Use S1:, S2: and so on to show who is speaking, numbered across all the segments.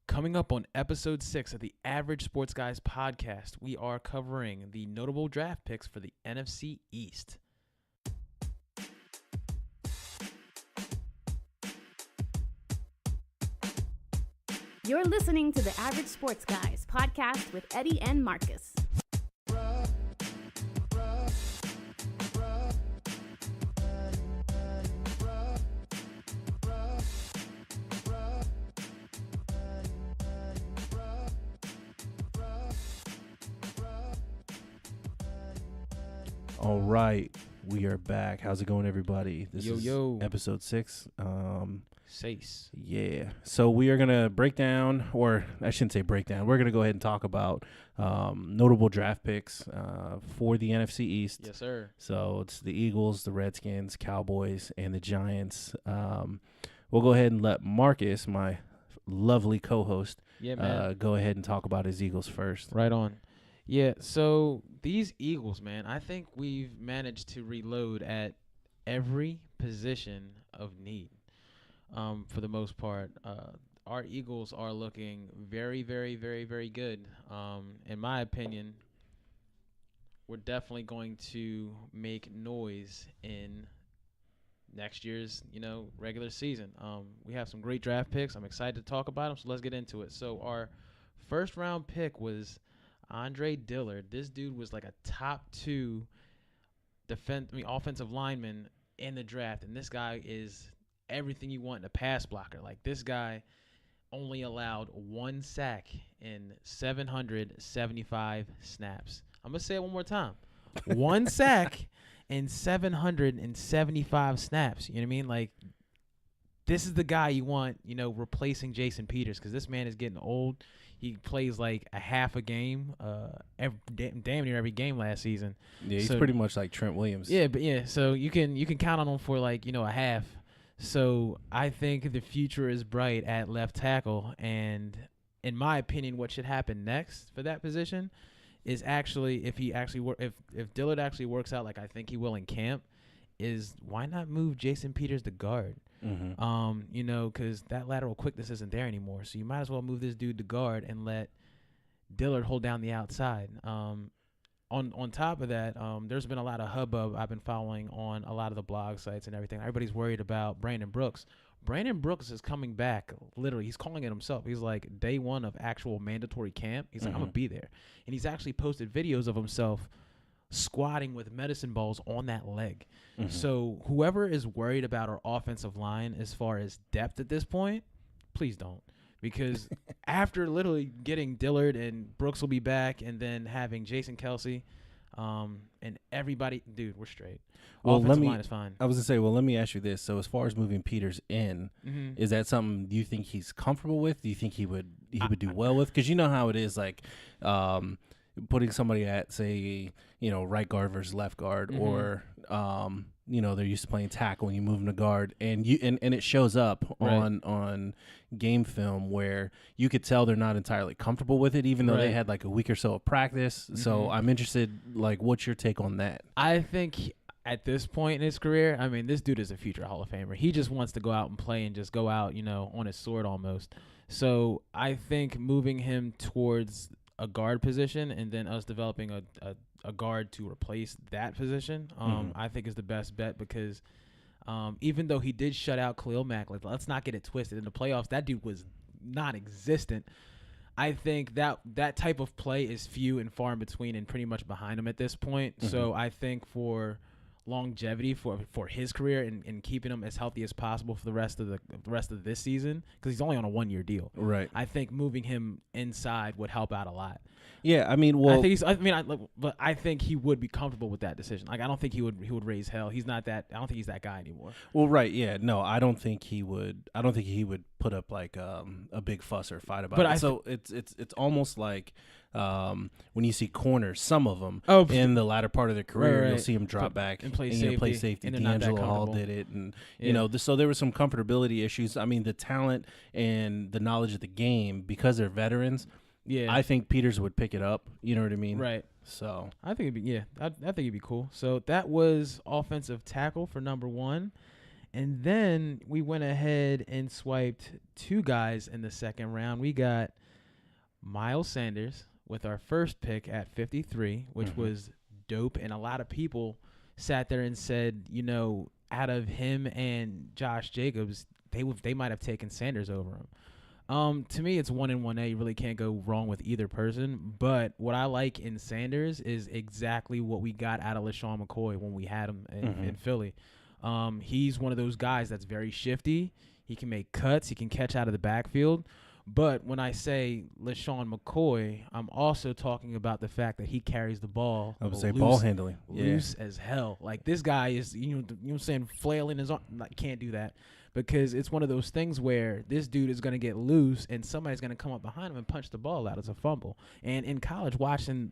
S1: Coming up on episode 6 of the Average Sports Guys podcast, we are covering the notable draft picks for the NFC East.
S2: You're listening to the Average Sports Guys podcast with Eddie and Marcus.
S3: All right, we are back. How's it going, everybody? This is episode 6.
S1: Sace.
S3: Yeah. So we are gonna break down, or I shouldn't say break down. We're gonna go ahead and talk about notable draft picks for the NFC East.
S1: Yes, sir.
S3: So it's the Eagles, the Redskins, Cowboys, and the Giants. We'll go ahead and let Marcus, my lovely co-host, go ahead and talk about his Eagles first.
S1: Right on. Yeah, so these Eagles, man, I think we've managed to reload at every position of need for the most part. Our Eagles are looking very, very, very, very good. In my opinion, we're definitely going to make noise in next year's, regular season. We have some great draft picks. I'm excited to talk about them, so let's get into it. So our first round pick was Andre Dillard. This dude was like a top 2 offensive lineman in the draft, and this guy is everything you want in a pass blocker. Like, this guy only allowed 1 sack in 775 snaps. I'm gonna say it one more time: 1 sack in 775 snaps. You know what I mean? Like, this is the guy you want, replacing Jason Peters, because this man is getting old. He plays like a half a game, damn near every game last season.
S3: Yeah, he's pretty much like Trent Williams.
S1: Yeah, so you can count on him for like, a half. So I think the future is bright at left tackle, and in my opinion, what should happen next for that position is actually if Dillard actually works out like I think he will in camp, is why not move Jason Peters to guard?
S3: Mm-hmm.
S1: Because that lateral quickness isn't there anymore. So you might as well move this dude to guard and let Dillard hold down the outside. On top of that, there's been a lot of hubbub I've been following on a lot of the blog sites and everything. Everybody's worried about Brandon Brooks. Brandon Brooks is coming back. Literally, he's calling it himself. He's like, day one of actual mandatory camp, he's like, I'm going to be there. And he's actually posted videos of himself squatting with medicine balls on that leg. Mm-hmm. So whoever is worried about our offensive line as far as depth at this point, please don't. Because after literally getting Dillard, and Brooks will be back, and then having Jason Kelsey and everybody, dude, we're straight.
S3: Well,
S1: offensive line is fine.
S3: I was going to say, let me ask you this. So as far as moving Peters in, is that something you think he's comfortable with? Do you think he would do well with? Because you know how it is, like putting somebody at, say, right guard versus left guard, or they're used to playing tackle, and you move them to guard, and it shows up on game film where you could tell they're not entirely comfortable with it, even though they had like a week or so of practice. So I'm interested, like, what's your take on that?
S1: I think at this point in his career, I mean, this dude is a future Hall of Famer. He just wants to go out and play and just go out, on his sword almost. So I think moving him towards a guard position and then us developing a guard to replace that position, I think is the best bet, because even though he did shut out Khalil Mack, like, let's not get it twisted. In the playoffs, that dude was non-existent. I think that type of play is few and far in between and pretty much behind him at this point. So I think for longevity for his career and keeping him as healthy as possible for the rest of this season, because he's only on a 1-year deal. Right. I think moving him inside would help out a lot.
S3: Yeah, I mean, well,
S1: but I think he would be comfortable with that decision. Like, I don't think he would raise hell. He's not that. I don't think he's that guy anymore.
S3: Well, right, yeah, no, I don't think he would. I don't think he would put up like a big fuss or fight about it. So it's almost like when you see corners, some of them in the latter part of their career, you'll see them drop back and play safety. D'Angelo Hall did it, and so there were some comfortability issues. I mean, the talent and the knowledge of the game, because they're veterans. Yeah, I think Peters would pick it up. You know what I mean?
S1: Right.
S3: So
S1: I think I think it'd be cool. So that was offensive tackle for number 1. And then we went ahead and swiped 2 guys in the second round. We got Miles Sanders with our first pick at 53, which was dope. And a lot of people sat there and said, out of him and Josh Jacobs, they might have taken Sanders over him. To me, it's 1 and 1A. You really can't go wrong with either person. But what I like in Sanders is exactly what we got out of LaShawn McCoy when we had him in Philly. He's one of those guys that's very shifty. He can make cuts. He can catch out of the backfield. But when I say LaShawn McCoy, I'm also talking about the fact that he carries the ball.
S3: I would say ball handling.
S1: Loose as hell. Like, this guy is, you know what I'm saying, flailing his arm. Can't do that. Because it's one of those things where this dude is going to get loose and somebody's going to come up behind him and punch the ball out as a fumble. And in college, watching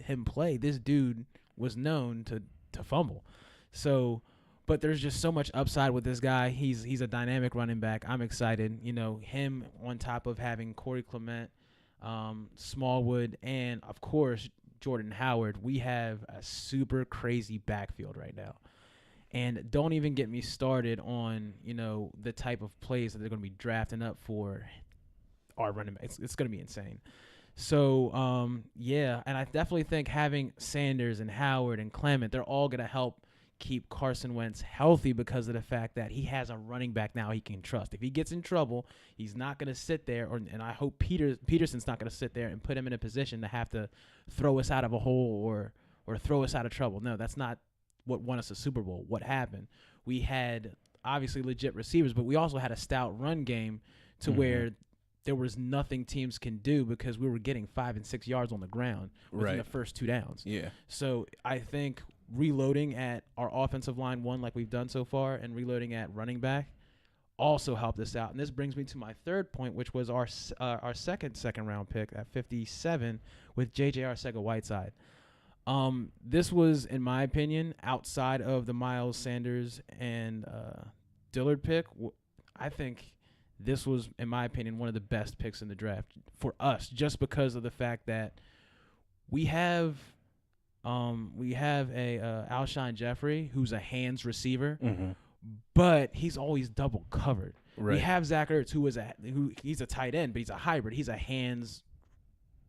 S1: him play, this dude was known to fumble. So, but there's just so much upside with this guy. He's a dynamic running back. I'm excited. Him on top of having Corey Clement, Smallwood, and, of course, Jordan Howard. We have a super crazy backfield right now. And don't even get me started on, the type of plays that they're going to be drafting up for our running backs. It's going to be insane. So, and I definitely think having Sanders and Howard and Clement, they're all going to help keep Carson Wentz healthy because of the fact that he has a running back now he can trust. If he gets in trouble, he's not going to sit there, and I hope Peterson's not going to sit there and put him in a position to have to throw us out of a hole or throw us out of trouble. No, that's not what won us a Super Bowl. What happened? We had obviously legit receivers, but we also had a stout run game to where there was nothing teams can do because we were getting 5 and 6 yards on the ground within the first 2 downs.
S3: Yeah.
S1: So I think reloading at our offensive line, one, like we've done so far, and reloading at running back also helped us out. And this brings me to my third point, which was our second round pick at 57 with J.J. Arcega-Whiteside. This was, in my opinion, outside of the Miles Sanders and Dillard pick. I think this was, in my opinion, one of the best picks in the draft for us, just because of the fact that we have a Alshon Jeffrey who's a hands receiver, but he's always double covered.
S3: Right.
S1: We have Zach Ertz, who he's a tight end, but he's a hybrid. He's a hands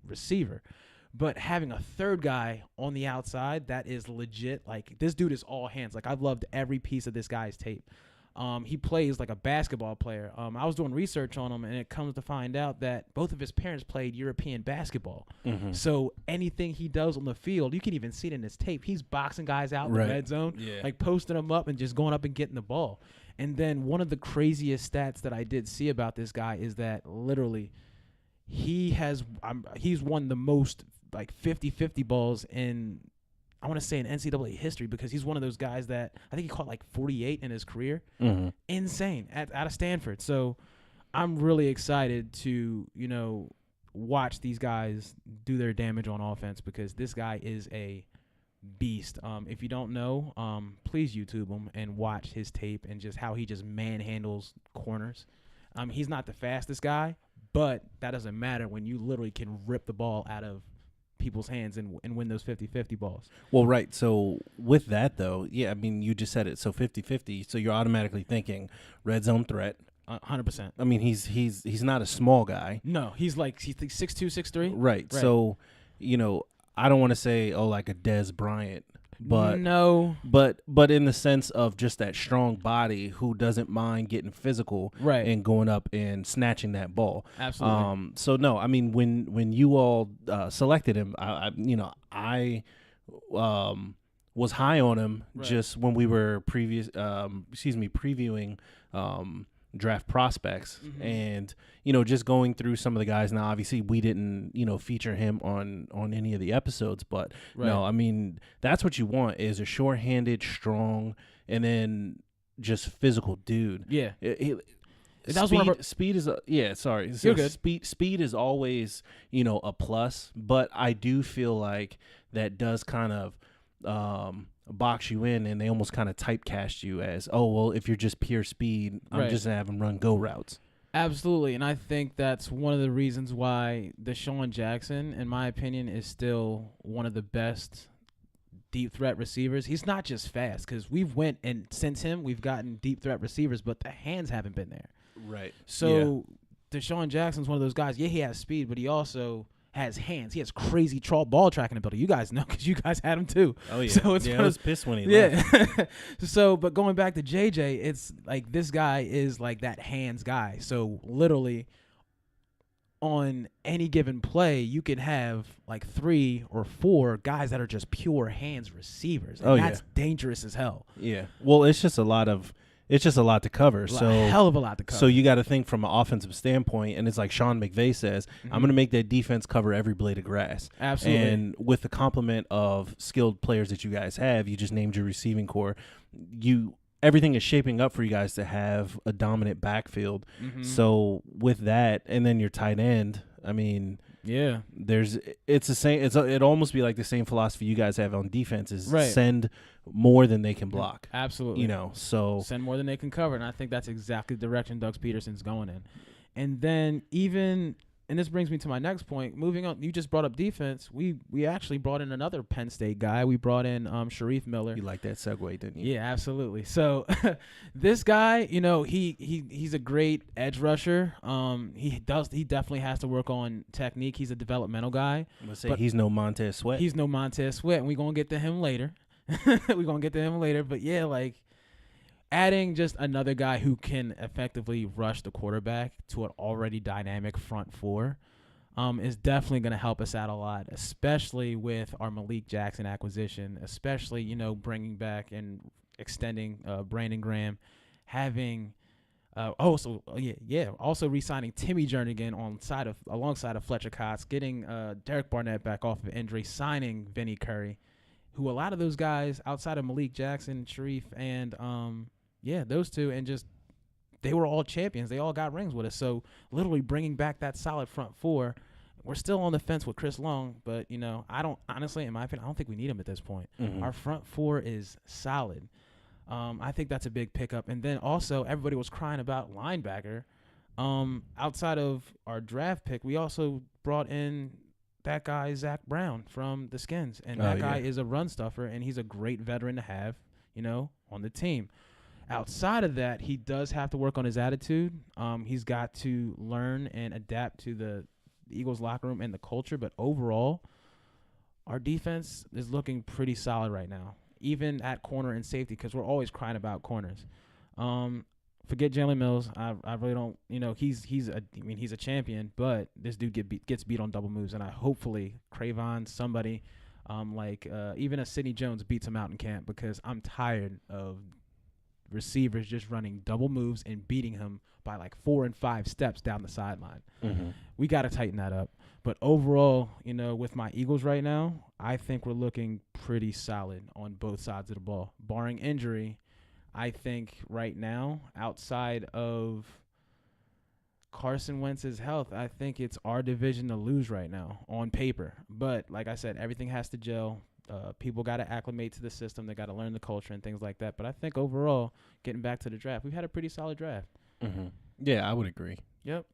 S1: receiver. But having a third guy on the outside that is legit, like, this dude is all hands. Like, I've loved every piece of this guy's tape. He plays like a basketball player. I was doing research on him, and it comes to find out that both of his parents played European basketball. So anything he does on the field, you can even see it in his tape. He's boxing guys out in the red zone, like posting them up and just going up and getting the ball. And then one of the craziest stats that I did see about this guy is that literally he's won the most like 50-50 balls in, I want to say, in NCAA history, because he's one of those guys that I think he caught like 48 in his career. Insane out of Stanford. So I'm really excited to, watch these guys do their damage on offense, because this guy is a beast. If you don't know, please YouTube him and watch his tape and just how he just manhandles corners. He's not the fastest guy, but that doesn't matter when you literally can rip the ball out of people's hands and win those 50-50 balls.
S3: Well, right. So with that, though, yeah, I mean, you just said it. So 50-50. So you're automatically thinking red zone threat.
S1: 100%.
S3: I mean, he's not a small guy.
S1: No, he's 6'2", 6'3".
S3: Right. So, I don't want to say, like a Dez Bryant, but
S1: no,
S3: but in the sense of just that strong body who doesn't mind getting physical,
S1: right,
S3: and going up and snatching that ball.
S1: Absolutely.
S3: So no, I mean, when you all selected him, I was high on him just when we were previewing draft prospects, and just going through some of the guys. Now obviously we didn't feature him on any of the episodes, but no, I mean, that's what you want, is a short-handed, strong, and then just physical dude.
S1: Yeah.
S3: Speed is sorry.
S1: You're good.
S3: Speed is always a plus, but I do feel like that does kind of box you in, and they almost kind of typecast you as, oh, well, if you're just pure speed, I'm just gonna have him run go routes.
S1: Absolutely, and I think that's one of the reasons why Deshaun Jackson, in my opinion, is still one of the best deep threat receivers. He's not just fast because since him, we've gotten deep threat receivers, but the hands haven't been there.
S3: Right.
S1: So Deshaun Jackson's one of those guys. Yeah, he has speed, but he also has hands. He has crazy ball tracking ability. You guys know because you guys had him too.
S3: Oh yeah.
S1: So it's
S3: I was pissed when he left.
S1: So, but going back to JJ, it's like this guy is like that hands guy. So literally, on any given play, you can have like 3 or 4 guys that are just pure hands receivers. And that's dangerous as hell.
S3: Yeah. Well, it's just a lot to cover. So
S1: hell of a lot to cover.
S3: So you got to think from an offensive standpoint, and it's like Sean McVay says, I'm going to make that defense cover every blade of grass.
S1: Absolutely.
S3: And with the complement of skilled players that you guys have, you just named your receiving core. Everything is shaping up for you guys to have a dominant backfield. So with that, and then your tight end, I mean,
S1: yeah,
S3: it's the same. It almost be like the same philosophy you guys have on defense is
S1: right.
S3: Send more than they can block.
S1: Absolutely.
S3: So
S1: send more than they can cover, and I think that's exactly the direction Doug Peterson's going in. And then and this brings me to my next point. Moving on, you just brought up defense. We actually brought in another Penn State guy. We brought in Sharif Miller.
S3: You like that segue, didn't you?
S1: Yeah, absolutely. So this guy, he's a great edge rusher. He definitely has to work on technique. He's a developmental guy.
S3: Let's say he's no Montez Sweat.
S1: He's no Montez Sweat, and we're gonna get to him later. But yeah, like adding just another guy who can effectively rush the quarterback to an already dynamic front four is definitely going to help us out a lot, especially with our Malik Jackson acquisition, especially, bringing back and extending Brandon Graham, having also re-signing Timmy Jernigan alongside of Fletcher Cox, getting Derek Barnett back off of injury, signing Vinny Curry, who a lot of those guys outside of Malik Jackson, Sharif, and those two, and just they were all champions. They all got rings with us. So literally bringing back that solid front four. We're still on the fence with Chris Long, but I don't honestly, in my opinion, I don't think we need him at this point. Our front four is solid. I think that's a big pickup. And then also everybody was crying about linebacker. Outside of our draft pick, we also brought in that guy Zach Brown from the Skins, and that guy is a run stuffer, and he's a great veteran to have, on the team. Outside of that, he does have to work on his attitude. He's got to learn and adapt to the Eagles locker room and the culture. But overall, our defense is looking pretty solid right now, even at corner and safety, because we're always crying about corners. Forget Jalen Mills. I really don't. He's a champion, but this dude gets beat on double moves, and hopefully Cravon, somebody, even a Sidney Jones beats him out in camp, because I'm tired of receivers just running double moves and beating him by like 4 and 5 steps down the sideline. We got to tighten that up. But overall, with my Eagles right now, I think we're looking pretty solid on both sides of the ball. Barring injury, I think right now, outside of Carson Wentz's health, I think it's our division to lose right now on paper. But like I said, everything has to gel. People got to acclimate to the system. They got to learn the culture and things like that. But I think overall, getting back to the draft, we've had a pretty solid draft.
S3: Yeah, I would agree.
S1: Yep.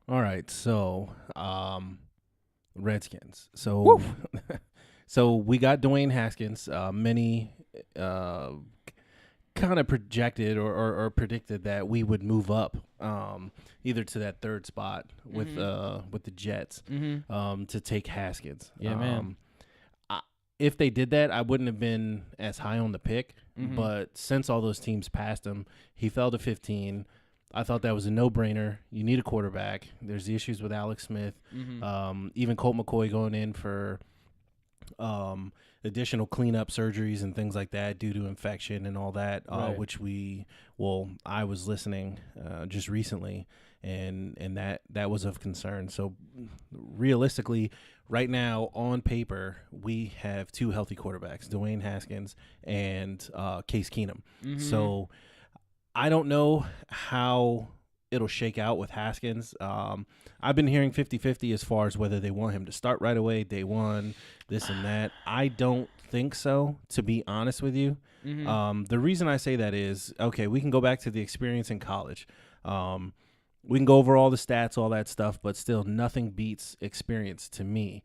S3: All right, so Redskins. So so we got Dwayne Haskins. Many kind of projected or predicted that we would move up either to that third spot with the Jets to take Haskins.
S1: Yeah, man.
S3: If they did that, I wouldn't have been as high on the pick. But since all those teams passed him, he fell to 15. I thought that was a no-brainer. You need a quarterback. There's the issues with Alex Smith. Even Colt McCoy going in for additional cleanup surgeries and things like that due to infection and all that, which I was listening just recently, and that was of concern. So realistically, right now on paper, we have 2 healthy quarterbacks, Dwayne Haskins and Case Keenum. So I don't know how it'll shake out with Haskins. I've been hearing 50-50 as far as whether they want him to start right away, day one, this and that. I don't think so, to be honest with you. The reason I say that is, okay, we can go back to the experience in college. We can go over all the stats, all that stuff, but still nothing beats experience to me.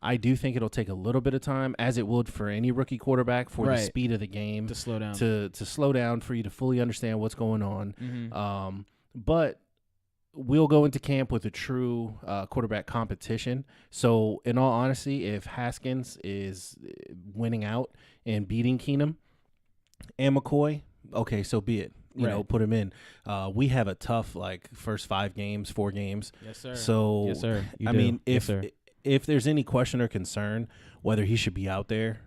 S3: I do think it'll take a little bit of time, as it would for any rookie quarterback, for the speed of the game
S1: to slow down,
S3: to slow down, for you to fully understand what's going on.
S1: Mm-hmm.
S3: But we'll go into camp with a true quarterback competition. So, in all honesty, if Haskins is winning out and beating Keenum and McCoy, okay, so be it. You know, put him in. We have a tough, first 4 games.
S1: Yes, sir.
S3: So,
S1: yes, sir.
S3: I mean, if there's any question or concern whether he should be out there,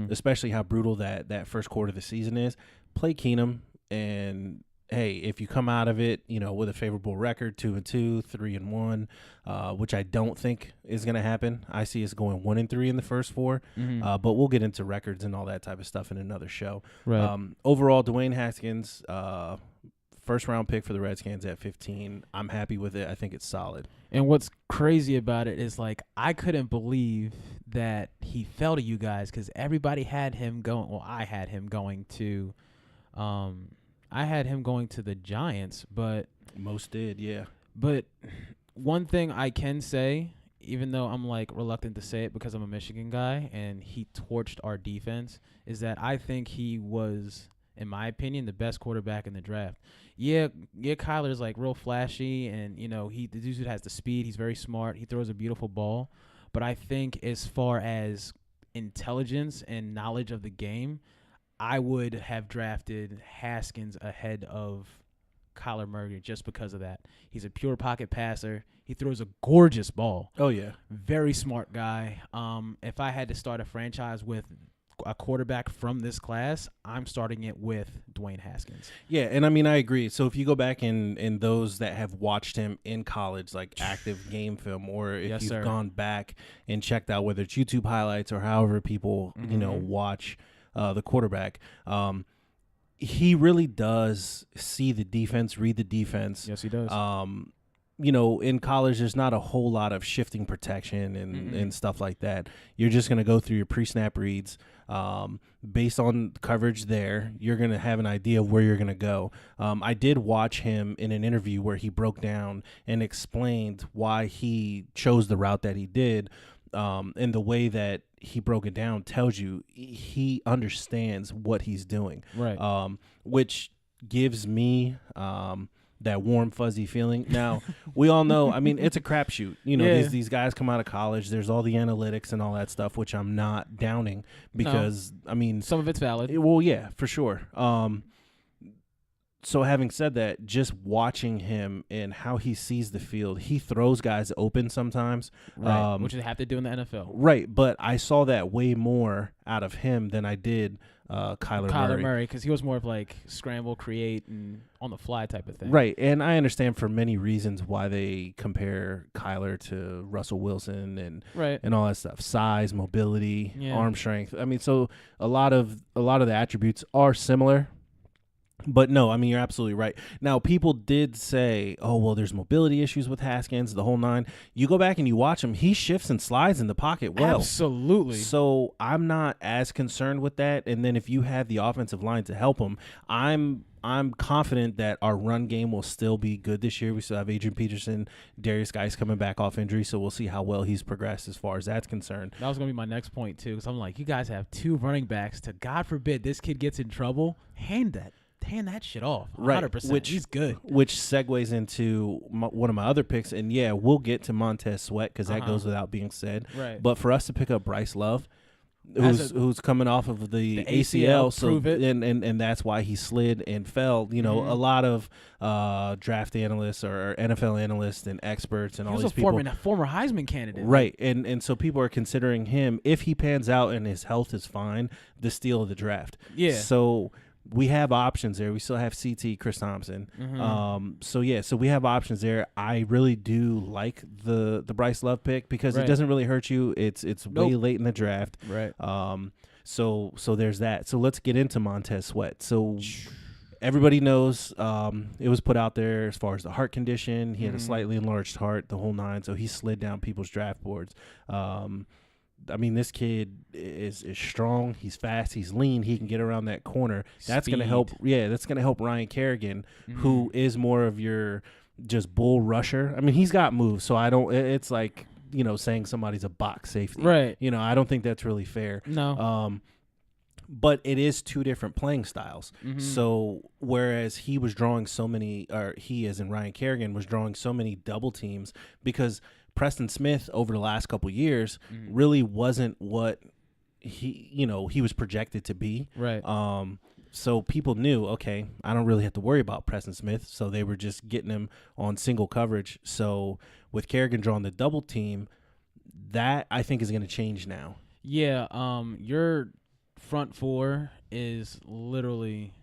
S3: especially how brutal that first quarter of the season is, play Keenum. And hey, if you come out of it, with a favorable record, 2-2, 3-1, which I don't think is going to happen. I see us going 1-3 in the first 4, but we'll get into records and all that type of stuff in another show.
S1: Right.
S3: Overall, Dwayne Haskins, first round pick for the Redskins at 15. I'm happy with it. I think it's solid.
S1: And what's crazy about it is, I couldn't believe that he fell to you guys, because everybody had him going. Well, I had him going to the Giants, but
S3: most did, yeah.
S1: But one thing I can say, even though I'm reluctant to say it because I'm a Michigan guy and he torched our defense, is that I think he was, in my opinion, the best quarterback in the draft. Yeah, Kyler's real flashy, and the dude has the speed. He's very smart. He throws a beautiful ball. But I think as far as intelligence and knowledge of the game, I would have drafted Haskins ahead of Kyler Murray just because of that. He's a pure pocket passer. He throws a gorgeous ball.
S3: Oh, yeah.
S1: Very smart guy. If I had to start a franchise with a quarterback from this class, I'm starting it with Dwayne Haskins.
S3: Yeah, and I mean, I agree. So if you go back in those that have watched him in college, active game film, or if you've gone back and checked out whether it's YouTube highlights or however people, watch the quarterback, he really does see the defense, read the defense.
S1: Yes, he does.
S3: In college, there's not a whole lot of shifting protection and stuff like that. You're just going to go through your pre-snap reads. Based on coverage there, you're going to have an idea of where you're going to go. I did watch him in an interview where he broke down and explained why he chose the route that he did. And the way that he broke it down tells you he understands what he's doing.
S1: Right.
S3: Which gives me that warm, fuzzy feeling. Now, we all know, I mean, it's a crapshoot. These guys come out of college. There's all the analytics and all that stuff, which I'm not downing because, I mean.
S1: Some of it's valid.
S3: Well, yeah, for sure. So having said that, just watching him and how he sees the field, he throws guys open sometimes.
S1: Right, which they have to do in the NFL.
S3: Right, but I saw that way more out of him than I did Kyler
S1: Murray, because he was more of scramble, create, and on the fly type of thing.
S3: Right, and I understand for many reasons why they compare Kyler to Russell Wilson and all that stuff. Size, mobility, arm strength. I mean, so a lot of the attributes are similar. But no, I mean, you're absolutely right. Now, people did say, oh, well, there's mobility issues with Haskins, the whole 9. You go back and you watch him, he shifts and slides in the pocket well.
S1: Absolutely.
S3: So I'm not as concerned with that. And then if you have the offensive line to help him, I'm confident that our run game will still be good this year. We still have Adrian Peterson, Darius Geis coming back off injury, so we'll see how well he's progressed as far as that's concerned.
S1: That was going to be my next point, too, because I'm you guys have 2 running backs to, God forbid, this kid gets in trouble. Hand that shit off. 100%.
S3: Right.
S1: He's good.
S3: Which segues into one of my other picks. And, yeah, we'll get to Montez Sweat because that goes without being said.
S1: Right.
S3: But for us to pick up Bryce Love, who's coming off of the ACL, so and that's why he slid and fell. A lot of draft analysts or NFL analysts and experts and all these people.
S1: He was a former Heisman candidate.
S3: Right. And so people are considering him, if he pans out and his health is fine, the steal of the draft.
S1: Yeah.
S3: So we have options there. We still have CT, Chris Thompson. So we have options there. I really do like the Bryce Love pick because it doesn't really hurt you. It's way late in the draft.
S1: Right.
S3: So there's that. So let's get into Montez Sweat. So everybody knows it was put out there as far as the heart condition. He had a slightly enlarged heart, the whole 9. So he slid down people's draft boards. I mean, this kid is strong. He's fast. He's lean. He can get around that corner. That's going to help. Yeah, that's going to help Ryan Kerrigan, who is more of your just bull rusher. I mean, he's got moves, so I don't. It's saying somebody's a box safety.
S1: Right.
S3: I don't think that's really fair.
S1: No.
S3: But it is two different playing styles.
S1: Mm-hmm.
S3: So whereas he was drawing so many, or he as in Ryan Kerrigan was drawing so many double teams because Preston Smith over the last couple years really wasn't what he was projected to be.
S1: Right.
S3: So people knew, okay, I don't really have to worry about Preston Smith. So they were just getting him on single coverage. So with Kerrigan drawing the double team, that I think is going to change now.
S1: Yeah. Your front four is literally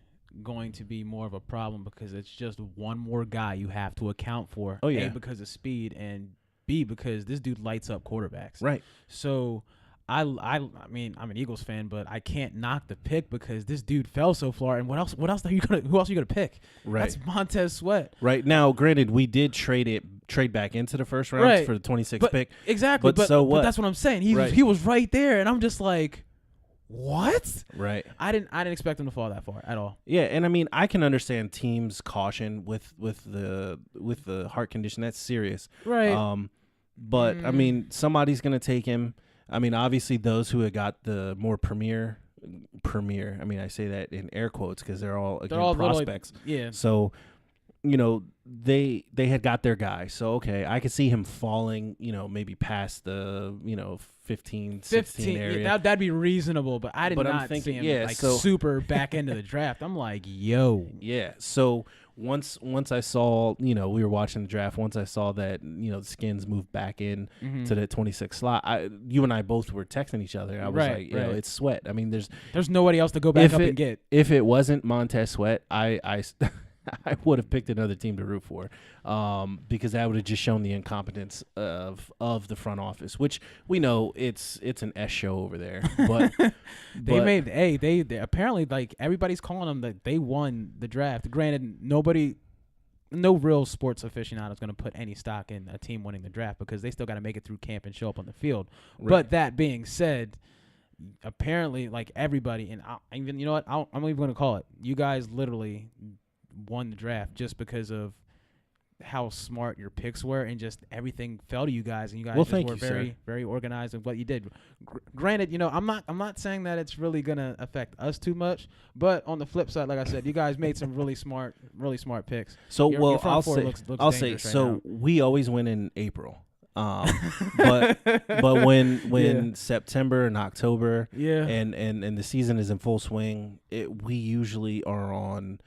S1: going to be more of a problem because it's just one more guy you have to account for.
S3: Oh, yeah.
S1: A, because of speed, and B, because this dude lights up quarterbacks.
S3: Right.
S1: So I mean, I'm an Eagles fan, but I can't knock the pick because this dude fell so far. And who else are you gonna pick?
S3: Right.
S1: That's Montez Sweat.
S3: Right. Now, granted, we did trade back into the first round
S1: Right.
S3: for the 26th pick.
S1: Exactly.
S3: But so what?
S1: But that's what I'm saying.
S3: Right.
S1: He was right there, and I'm just like, what?
S3: Right.
S1: I didn't expect him to fall that far at all.
S3: Yeah, and I mean, I can understand teams' caution with the heart condition. That's serious.
S1: Right.
S3: But I mean, somebody's gonna take him. I mean, obviously, those who had got the more premier. I mean, I say that in air quotes because they're all prospects.
S1: Yeah.
S3: So, they had got their guy. So okay, I could see him falling. Maybe past the 15, 16 area.
S1: Yeah, that'd be reasonable, but I did not see him super back into the draft. I'm like, yo.
S3: Yeah. So once I saw, we were watching the draft. Once I saw that, the Skins moved back in to the 26 slot, you and I both were texting each other. I was like, it's Sweat. I mean, there's
S1: nobody else to go back up and get.
S3: If it wasn't Montez Sweat, I would have picked another team to root for, because that would have just shown the incompetence of the front office, which we know it's an S show over there. But
S1: they apparently, like, everybody's calling them that they won the draft. Granted, no real sports aficionado is going to put any stock in a team winning the draft because they still got to make it through camp and show up on the field. Right. But that being said, apparently, like, everybody, and I'm even going to call it. You guys literally won the draft just because of how smart your picks were, and just everything fell to you guys, and you guys were very, very organized in what you did. Granted, I'm not saying that it's really gonna affect us too much, but on the flip side, like I said, you guys made some really smart picks.
S3: So
S1: your
S3: I'll say so we always win in April. But when September and October and the season is in full swing, we usually are on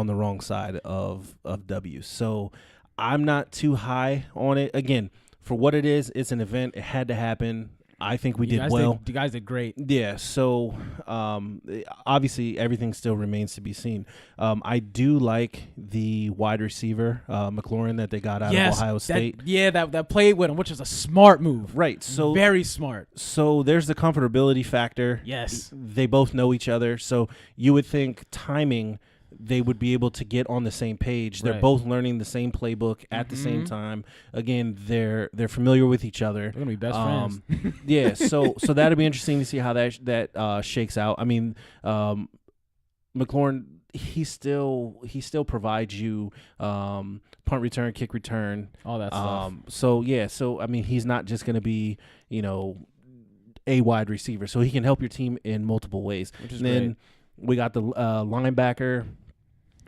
S3: the wrong side of W. So I'm not too high on it. Again, for what it is, it's an event. It had to happen. I think we did well.
S1: You guys did great.
S3: Yeah. So obviously everything still remains to be seen. I do like the wide receiver, McLaurin, that they got out of Ohio State.
S1: That played with him, which is a smart move.
S3: Right. So
S1: very smart.
S3: So there's the comfortability factor.
S1: Yes.
S3: They both know each other. So you would think timing, they would be able to get on the same page. They're both learning the same playbook at the same time. Again, they're familiar with each other.
S1: They're gonna be best friends.
S3: Yeah, so that'll be interesting to see how that shakes out. I mean, McLaurin, he still provides you punt return, kick return,
S1: all that stuff.
S3: So I mean, he's not just gonna be a wide receiver, so he can help your team in multiple ways.
S1: Which is
S3: and then
S1: great.
S3: We got the linebacker.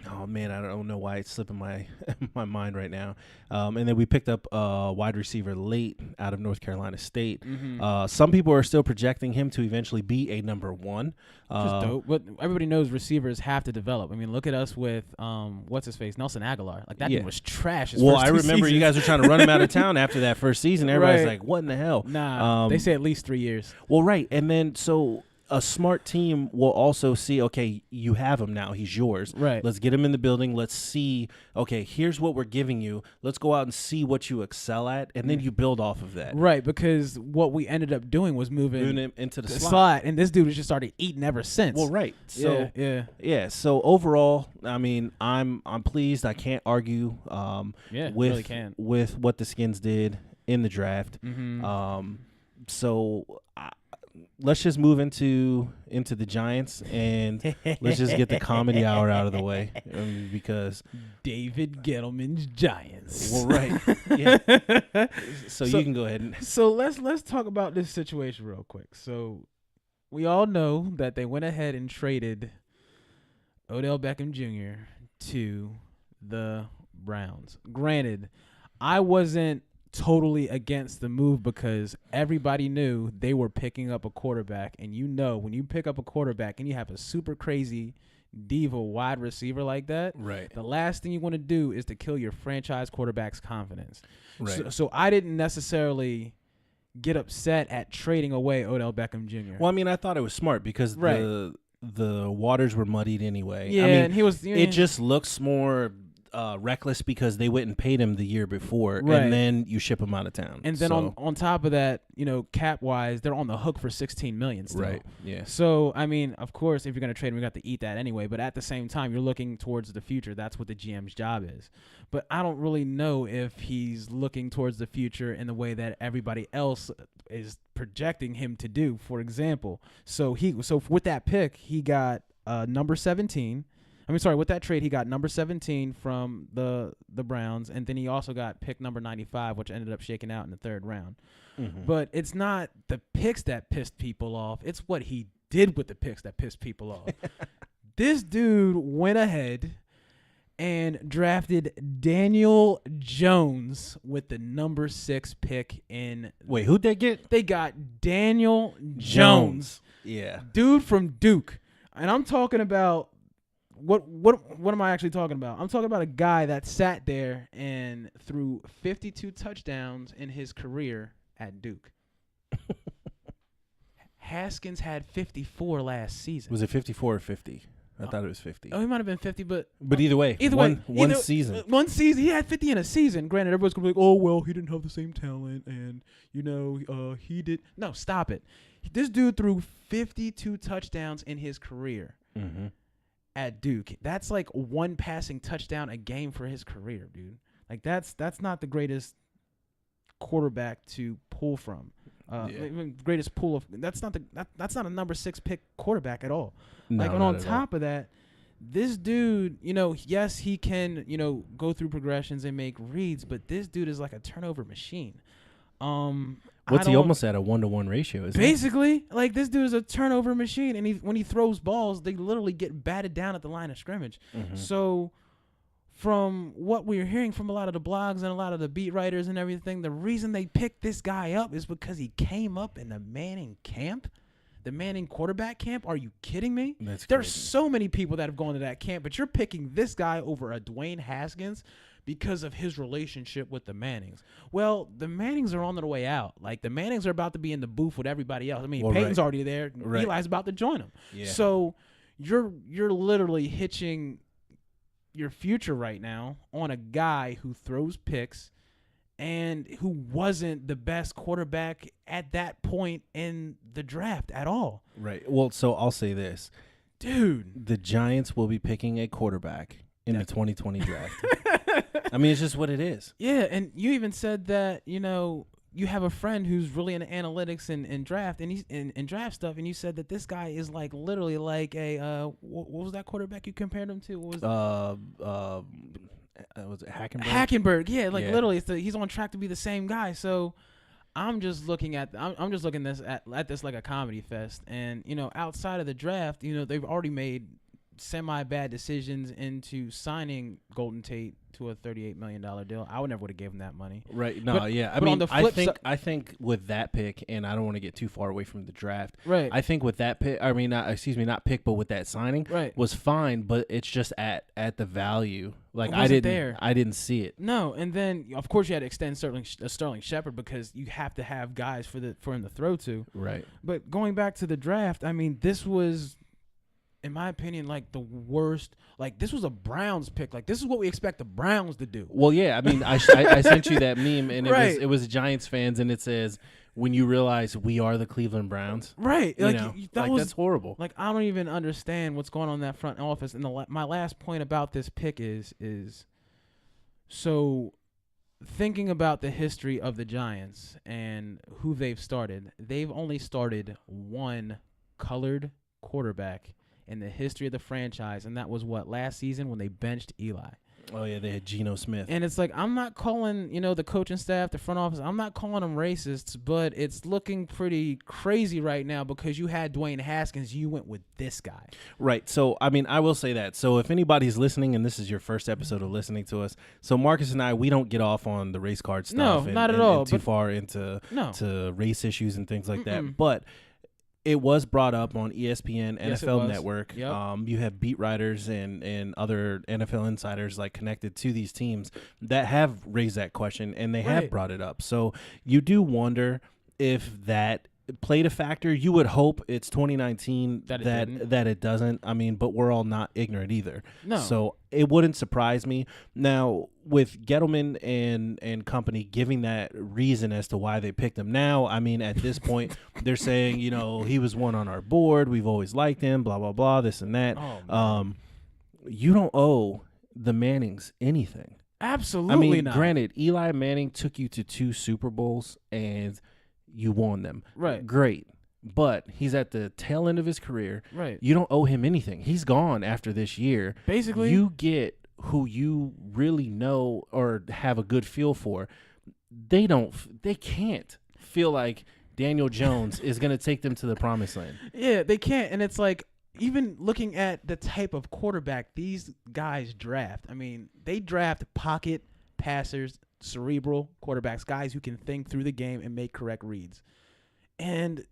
S3: Oh man, I don't know why it's slipping my mind right now. And then we picked up a wide receiver late out of North Carolina State. Some people are still projecting him to eventually be a number one.
S1: Which is dope. But everybody knows receivers have to develop. I mean, look at us with what's his face, Nelson Aguilar. Like that dude was trash.
S3: I remember you guys were trying to run him out of town after that first season. Everybody's like, "What in the hell?"
S1: Nah, they say at least 3 years.
S3: Well, right, and then so. A smart team will also see, okay, you have him now. He's yours.
S1: Right.
S3: Let's get him in the building. Let's see, okay, here's what we're giving you. Let's go out and see what you excel at, and then you build off of that.
S1: Right, because what we ended up doing was moving
S3: him into the
S1: slot, and this dude has just started eating ever since.
S3: Well, right. So,
S1: yeah.
S3: So overall, I mean, I'm pleased. I can't argue
S1: really can't.
S3: With what the Skins did in the draft.
S1: Mm-hmm.
S3: So let's just move into the Giants, and let's just get the comedy hour out of the way, because
S1: David Gettleman's Giants.
S3: Well, right, yeah. So you can go ahead.
S1: So let's talk about this situation real quick. So we all know that they went ahead and traded Odell Beckham Jr. to the Browns. Granted, I wasn't totally against the move because everybody knew they were picking up a quarterback, and when you pick up a quarterback and you have a super crazy diva wide receiver like that,
S3: right,
S1: the last thing you want to do is to kill your franchise quarterback's confidence.
S3: Right.
S1: So I didn't necessarily get upset at trading away Odell Beckham Jr.
S3: Well, I mean, I thought it was smart because the waters were muddied anyway.
S1: Yeah,
S3: I mean,
S1: and he was.
S3: It just looks more reckless because they went and paid him the year before,
S1: right,
S3: and then you ship him out of town.
S1: And then on top of that, cap wise, they're on the hook for $16 million still.
S3: Right. Yeah.
S1: So I mean, of course, if you're gonna trade him, you got to eat that anyway. But at the same time, you're looking towards the future. That's what the GM's job is. But I don't really know if he's looking towards the future in the way that everybody else is projecting him to do. For example, so with that pick, he got number 17. With that trade, he got number 17 from the Browns, and then he also got pick number 95, which ended up shaking out in the third round. Mm-hmm. But it's not the picks that pissed people off. It's what he did with the picks that pissed people off. This dude went ahead and drafted Daniel Jones with the number 6 pick in.
S3: Wait, who'd they get?
S1: They got Daniel Jones.
S3: Yeah.
S1: Dude from Duke. And I'm talking about what am I actually talking about? I'm talking about a guy that sat there and threw 52 touchdowns in his career at Duke. Haskins had 54 last season.
S3: Was it 54 or 50? I thought it was 50.
S1: Oh, he might have been 50, but
S3: either way, one season.
S1: One season, he had 50 in a season. Granted, everyone's gonna be like, "Oh well, he didn't have the same talent, and he did." No, stop it. This dude threw 52 touchdowns in his career at Duke. That's like one passing touchdown a game for his career, dude. Like that's not the greatest quarterback to pull from. Greatest pool of that's not a number 6 pick quarterback at all.
S3: No,
S1: and on top of that, this dude, yes, he can, go through progressions and make reads, but this dude is like a turnover machine.
S3: What's he almost at a 1-to-1 ratio?
S1: Basically, like this dude is a turnover machine, and when he throws balls, they literally get batted down at the line of scrimmage. Mm-hmm. So, from what we're hearing from a lot of the blogs and a lot of the beat writers and everything, the reason they picked this guy up is because he came up in the Manning camp, the Manning quarterback camp. Are you kidding me? There's so many people that have gone to that camp, but you're picking this guy over a Dwayne Haskins because of his relationship with the Mannings. Well, the Mannings are on their way out. Like, the Mannings are about to be in the booth with everybody else. I mean, Peyton's already there. Right. Eli's about to join him. Yeah. So you're literally hitching your future right now on a guy who throws picks and who wasn't the best quarterback at that point in the draft at all.
S3: Right. Well, so I'll say this.
S1: Dude.
S3: The Giants will be picking a quarterback in the 2020 draft. I mean, it's just what it is.
S1: Yeah, and you even said that, you have a friend who's really into analytics and draft and he's in draft stuff, and you said that this guy is like literally like a what was that quarterback you compared him to? What was
S3: was it Hackenberg?
S1: Hackenberg, yeah, literally, he's on track to be the same guy. So I'm just looking at this like a comedy fest, and outside of the draft, they've already made semi-bad decisions into signing Golden Tate to a $38 million deal. I would never have given him that money.
S3: Right. No,
S1: but,
S3: yeah. I think with that pick, and I don't want to get too far away from the draft.
S1: Right.
S3: I think with that pick, not pick, but with that signing,
S1: right,
S3: was fine, but it's just at the value. Like,
S1: I
S3: didn't see it.
S1: No, and then of course you had to extend Sterling Shepard because you have to have guys for him to throw to.
S3: Right.
S1: But going back to the draft, I mean, this was, in my opinion, like the worst. Like, this was a Browns pick. Like, this is what we expect the Browns to do.
S3: Well, yeah. I mean, I sent you that meme, and it was Giants fans, and it says, "When you realize we are the Cleveland Browns."
S1: Right.
S3: That's horrible.
S1: Like, I don't even understand what's going on in that front office. And my last point about this pick is so thinking about the history of the Giants and who they've started, they've only started one colored quarterback in the history of the franchise, and that was last season when they benched Eli.
S3: Oh, yeah, they had Geno Smith.
S1: And it's like, I'm not calling, the coaching staff, the front office, I'm not calling them racists, but it's looking pretty crazy right now because you had Dwayne Haskins, you went with this guy.
S3: Right. So, I mean, I will say that. So, if anybody's listening and this is your first episode of listening to us, so Marcus and I, we don't get off on the race card stuff.
S1: No, not at all.
S3: And too far into to race issues and things like that. But it was brought up on ESPN,
S1: Yes,
S3: NFL Network.
S1: Yep.
S3: You have beat writers and other NFL insiders like connected to these teams that have raised that question, and they have brought it up. So you do wonder if that played a factor. You would hope it's 2019 that it doesn't. I mean, but we're all not ignorant either.
S1: No.
S3: So it wouldn't surprise me. Now, with Gettleman and company giving that reason as to why they picked him now, I mean, at this point, they're saying, he was one on our board. We've always liked him, blah, blah, blah, this and that.
S1: Oh,
S3: you don't owe the Mannings anything.
S1: Absolutely not.
S3: Granted, Eli Manning took you to 2 Super Bowls, and you won them.
S1: Right.
S3: Great. But he's at the tail end of his career.
S1: Right.
S3: You don't owe him anything. He's gone after this year.
S1: Basically.
S3: You get who you really know or have a good feel for. They can't feel like Daniel Jones is going to take them to the promised land.
S1: Yeah, they can't. And it's like, even looking at the type of quarterback these guys draft, I mean, they draft pocket passers, cerebral quarterbacks, guys who can think through the game and make correct reads. And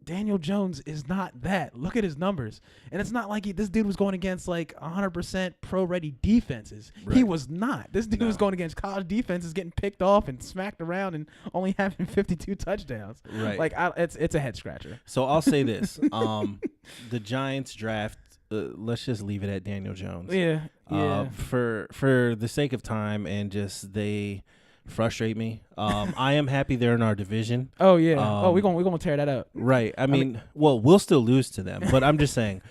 S1: Daniel Jones is not that. Look at his numbers. And it's not like this dude was going against like 100% pro-ready defenses. Right. He was not. This dude was going against college defenses, getting picked off and smacked around and only having 52 touchdowns.
S3: Right.
S1: Like, it's a head-scratcher.
S3: So I'll say this. The Giants draft, let's just leave it at Daniel Jones.
S1: Yeah.
S3: For the sake of time and just they frustrate me. I am happy they're in our division.
S1: Oh yeah. We're gonna tear that up.
S3: Right. I mean, well, we'll still lose to them, but I'm just saying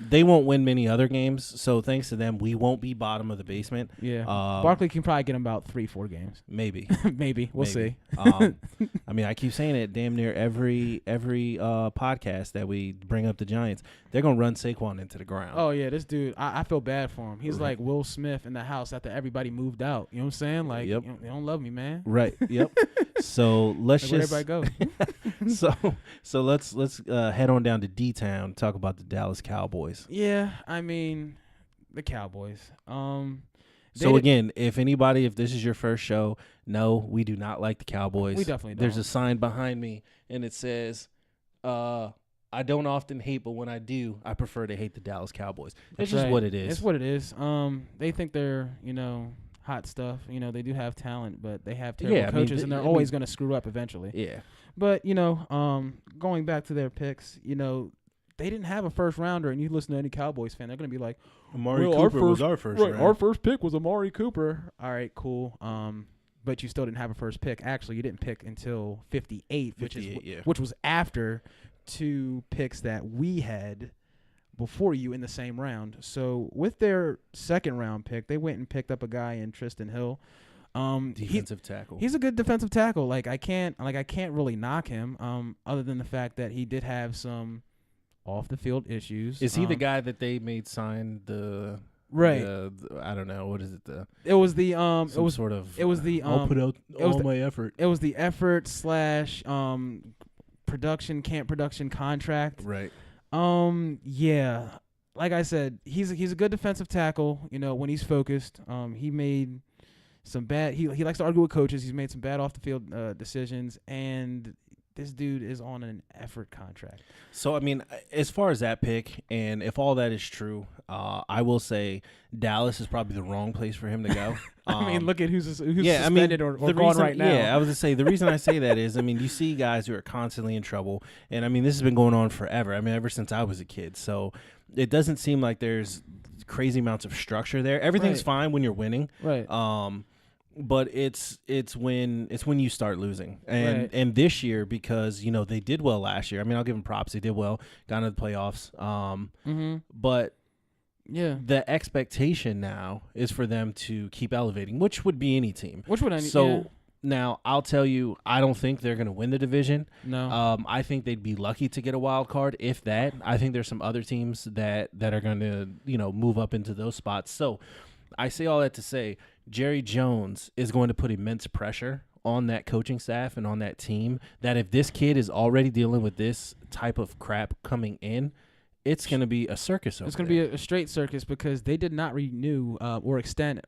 S3: they won't win many other games. So thanks to them, we won't be bottom of the basement.
S1: Yeah. Barkley can probably get him about 3-4 games.
S3: Maybe.
S1: Maybe. We'll see.
S3: I mean, I keep saying it damn near every podcast that we bring up the Giants. They're gonna run Saquon into the ground.
S1: Oh yeah, this dude, I feel bad for him. He's like Will Smith in the house after everybody moved out. You know what I'm saying? Like, they don't love me, man.
S3: Right. Yep. So let's
S1: just where everybody
S3: go. so let's head on down to D-Town, talk about the Dallas Cowboys.
S1: Yeah, I mean, the Cowboys.
S3: So again, if this is your first show, no, we do not like the Cowboys.
S1: We definitely don't.
S3: There's a sign behind me, and it says, I don't often hate, but when I do, I prefer to hate the Dallas Cowboys. That's just what it is.
S1: It's what it is. They think they're, hot stuff. They do have talent, but they have terrible coaches, and they're always going to screw up eventually.
S3: Yeah.
S1: But, going back to their picks, they didn't have a first rounder, and you listen to any Cowboys fan, they're going to be like,
S3: Amari Cooper was our first round.
S1: Our first pick was Amari Cooper. All right, cool. But you still didn't have a first pick. Actually, you didn't pick until 58, which was after 2 picks that we had before you in the same round. So with their second round pick, they went and picked up a guy in Tristan Hill.
S3: Defensive tackle.
S1: He's a good defensive tackle. Like I can't really knock him. Other than the fact that he did have some off the field issues.
S3: Is he the guy that they made sign the?
S1: Right.
S3: I don't know. What is it?
S1: It was the
S3: I'll put out all my effort.
S1: It was the effort / production contract.
S3: Right.
S1: Yeah. Like I said, he's a good defensive tackle, when he's focused. He made some bad he likes to argue with coaches. He's made some bad off the field decisions, and this dude is on an effort contract.
S3: So, I mean, as far as that pick, and if all that is true, I will say Dallas is probably the wrong place for him to go.
S1: I mean, look at who's suspended or gone right now.
S3: Yeah, I was going to say, the reason I say that is, I mean, you see guys who are constantly in trouble, and, I mean, this has been going on forever. I mean, ever since I was a kid. So it doesn't seem like there's crazy amounts of structure there. Everything's fine when you're winning.
S1: Right.
S3: But it's when you start losing, and this year, because they did well last year. I mean, I'll give them props; they did well, got into the playoffs. But the expectation now is for them to keep elevating, which would be any team.
S1: Which would
S3: Now, I'll tell you, I don't think they're going to win the division.
S1: No.
S3: I think they'd be lucky to get a wild card, if that. I think there's some other teams that are going to, move up into those spots. So I say all that to say Jerry Jones is going to put immense pressure on that coaching staff and on that team, that if this kid is already dealing with this type of crap coming in, it's going to be a circus.
S1: It's going to be a straight circus, because they did not renew or extend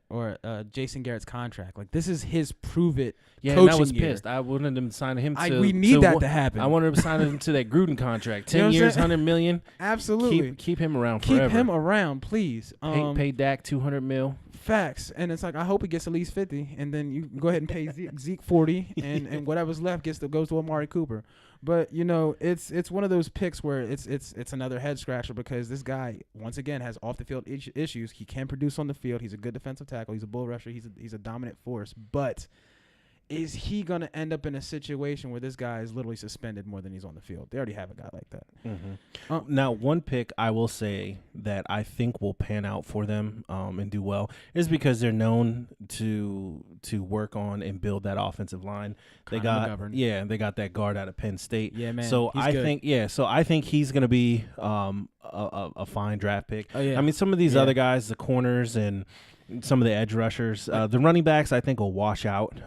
S1: Jason Garrett's contract. Like, this is his prove it.
S3: Yeah,
S1: coaching
S3: and I was
S1: year.
S3: pissed. I wanted them to sign him to.
S1: We need that to happen.
S3: I wanted to sign him to that Gruden contract. 10 years, $100 million.
S1: Absolutely.
S3: Keep him around forever.
S1: Keep him around, please.
S3: Pay Dak $200 million.
S1: Facts. And it's like, I hope he gets at least 50, and then you go ahead and pay Zeke 40, and whatever's left goes to Amari Cooper. But it's one of those picks where it's another head scratcher, because this guy once again has off the field issues. He can produce on the field. He's a good defensive tackle. He's a bull rusher. He's a dominant force. But is he going to end up in a situation where this guy is literally suspended more than he's on the field? They already have a guy like that.
S3: Mm-hmm. Now, one pick I will say that I think will pan out for them and do well is because they're known to work on and build that offensive line. They got that guard out of Penn State.
S1: Yeah, man.
S3: So I think he's going to be a fine draft pick.
S1: Oh, yeah.
S3: I mean, some of these other guys, the corners and some of the edge rushers, the running backs, I think will wash out.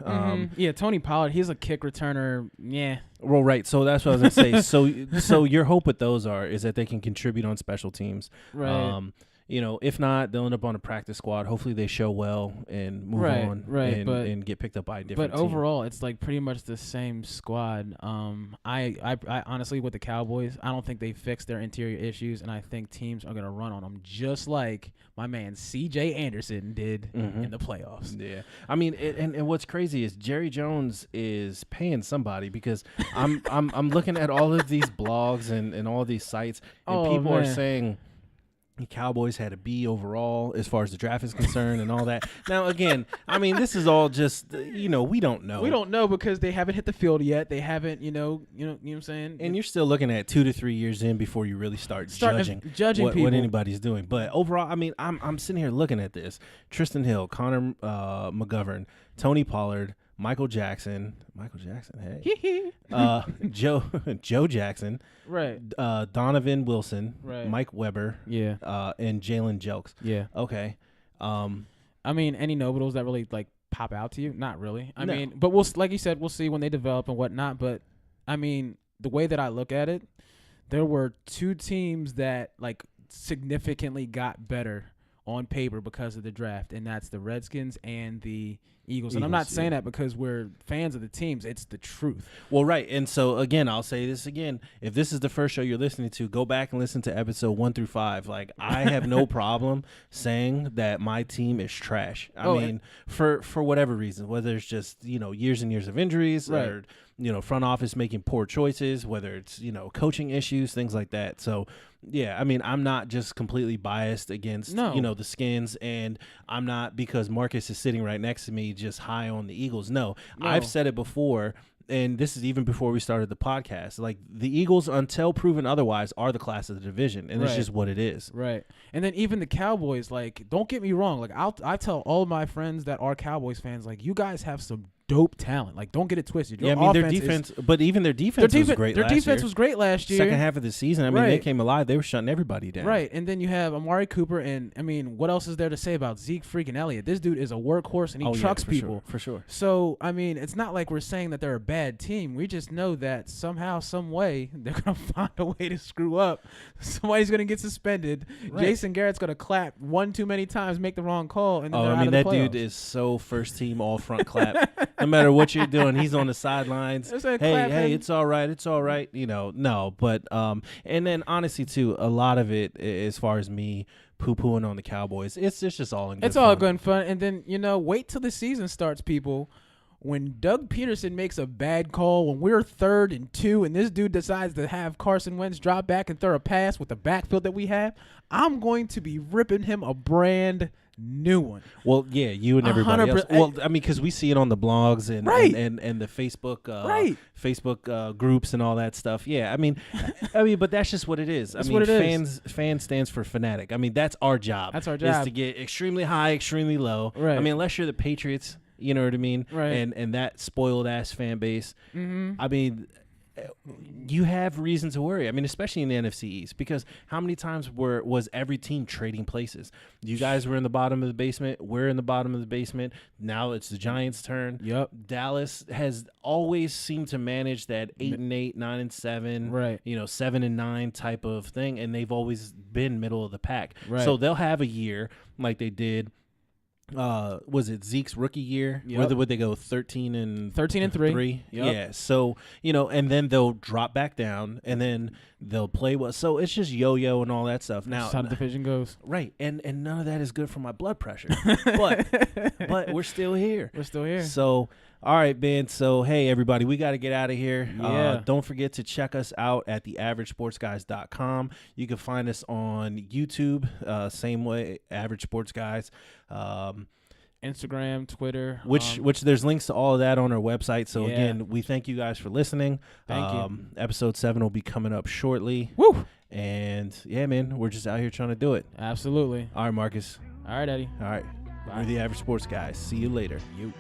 S1: Tony Pollard, he's a kick returner. Yeah.
S3: Well, right. So that's what I was gonna say. So your hope with those is that they can contribute on special teams.
S1: Right.
S3: If not, they'll end up on a practice squad. Hopefully they show well and move on and get picked up by a different team.
S1: But overall, it's like pretty much the same squad. I honestly, with the Cowboys, I don't think they fixed their interior issues, and I think teams are going to run on them just like my man C.J. Anderson did in the playoffs.
S3: Yeah. I mean, and what's crazy is Jerry Jones is paying somebody, because I'm looking at all of these blogs and all these sites, and people are saying the Cowboys had a B overall as far as the draft is concerned and all that. Now, again, I mean, this is all just, we don't know.
S1: We don't know, because they haven't hit the field yet. They haven't, you know what I'm saying?
S3: And you're still looking at 2 to 3 years in before you really start judging what anybody's doing. But overall, I mean, I'm sitting here looking at this. Tristan Hill, Connor McGovern, Tony Pollard, Michael Jackson, hey. Joe Jackson,
S1: right?
S3: Donovan Wilson,
S1: right?
S3: Mike Weber, and Jalen Jelks.
S1: Yeah.
S3: Okay.
S1: I mean, any notables that really like pop out to you? Not really. I
S3: No.
S1: mean, but like you said, we'll see when they develop and whatnot. But I mean, the way that I look at it, there were 2 teams that like significantly got better on paper because of the draft, and that's the Redskins and the Eagles. And I'm not saying that because we're fans of the teams. It's the truth.
S3: Well, right. And so, again, I'll say this again. If this is the first show you're listening to, go back and listen to episode 1 through 5. Like, I have no problem saying that my team is trash. I mean, for whatever reason, whether it's just, years and years of injuries or, front office making poor choices, whether it's, coaching issues, things like that. So, yeah, I mean, I'm not just completely biased against, the Skins, and I'm not, because Marcus is sitting right next to me, just high on the Eagles. No, I've said it before, and this is even before we started the podcast. Like, the Eagles, until proven otherwise, are the class of the division, and it's just what it is.
S1: Right. And then even the Cowboys, like, don't get me wrong. Like, I tell all of my friends that are Cowboys fans, like, you guys have some dope talent. Like, don't get it twisted. Your
S3: their defense, but even their defense was great last year. Their defense
S1: was great last year.
S3: Second half of the season, I mean, they came alive. They were shutting everybody down.
S1: Right, and then you have Amari Cooper, and, I mean, what else is there to say about Zeke freaking Elliott? This dude is a workhorse, and he trucks people.
S3: For sure.
S1: So, I mean, it's not like we're saying that they're a bad team. We just know that somehow, some way, they're going to find a way to screw up. Somebody's going to get suspended. Right. Jason Garrett's going to clap one too many times, make the wrong call, and then they're out of the playoffs.
S3: That dude is so first team all front clap. No matter what you're doing, he's on the sidelines. Hey, it's all right. No, but and then honestly too, a lot of it, as far as me poo-pooing on the Cowboys, it's just all in good fun.
S1: All good and fun. And then wait till the season starts, people. When Doug Peterson makes a bad call, when we're 3rd and 2, and this dude decides to have Carson Wentz drop back and throw a pass with the backfield that we have, I'm going to be ripping him a brand new one.
S3: Well, yeah, you and everybody else.
S1: 100%.
S3: Well, I mean, because we see it on the blogs and
S1: Right.
S3: and the Facebook
S1: Right.
S3: Facebook groups and all that stuff. Yeah, I mean, but that's just what it is.
S1: That's
S3: I mean,
S1: what it is.
S3: fan stands for fanatic. I mean, that's our job.
S1: That's our
S3: Is
S1: job.
S3: to get extremely high, extremely low.
S1: Right.
S3: I mean, unless you're the Patriots, you know what I mean.
S1: Right.
S3: And that spoiled ass fan base.
S1: Mm-hmm.
S3: I mean, you have reason to worry. I mean, especially in the NFC East, because how many times was every team trading places? You guys were in the bottom of the basement. We're in the bottom of the basement. Now it's the Giants' turn.
S1: Yep.
S3: Dallas has always seemed to manage that 8-8, 9-7,
S1: Right.
S3: 7-9 type of thing, and they've always been middle of the pack.
S1: Right.
S3: So they'll have a year like they did. Was it Zeke's rookie year?
S1: Yep.
S3: Would they go 13-3?
S1: 13-3. Yep.
S3: Yeah. So, and then they'll drop back down and then they'll play well. So it's just yo-yo and all that stuff. Now,
S1: That's how the division goes.
S3: right. And none of that is good for my blood pressure. but we're still here.
S1: We're still here.
S3: So, all right, Ben. So, hey, everybody, we got to get out of here.
S1: Yeah.
S3: Don't forget to check us out at theaveragesportsguys.com. You can find us on YouTube, same way, Average Sports Guys.
S1: Instagram, Twitter.
S3: Which there's links to all of that on our website. So,
S1: Yeah.
S3: again, we thank you guys for listening.
S1: Thank you.
S3: Episode 7 will be coming up shortly.
S1: Woo!
S3: And, yeah, man, we're just out here trying to do it.
S1: Absolutely.
S3: All right, Marcus.
S1: All right, Eddie.
S3: All right.
S1: Bye.
S3: We're the Average Sports Guys. See you later.
S1: You.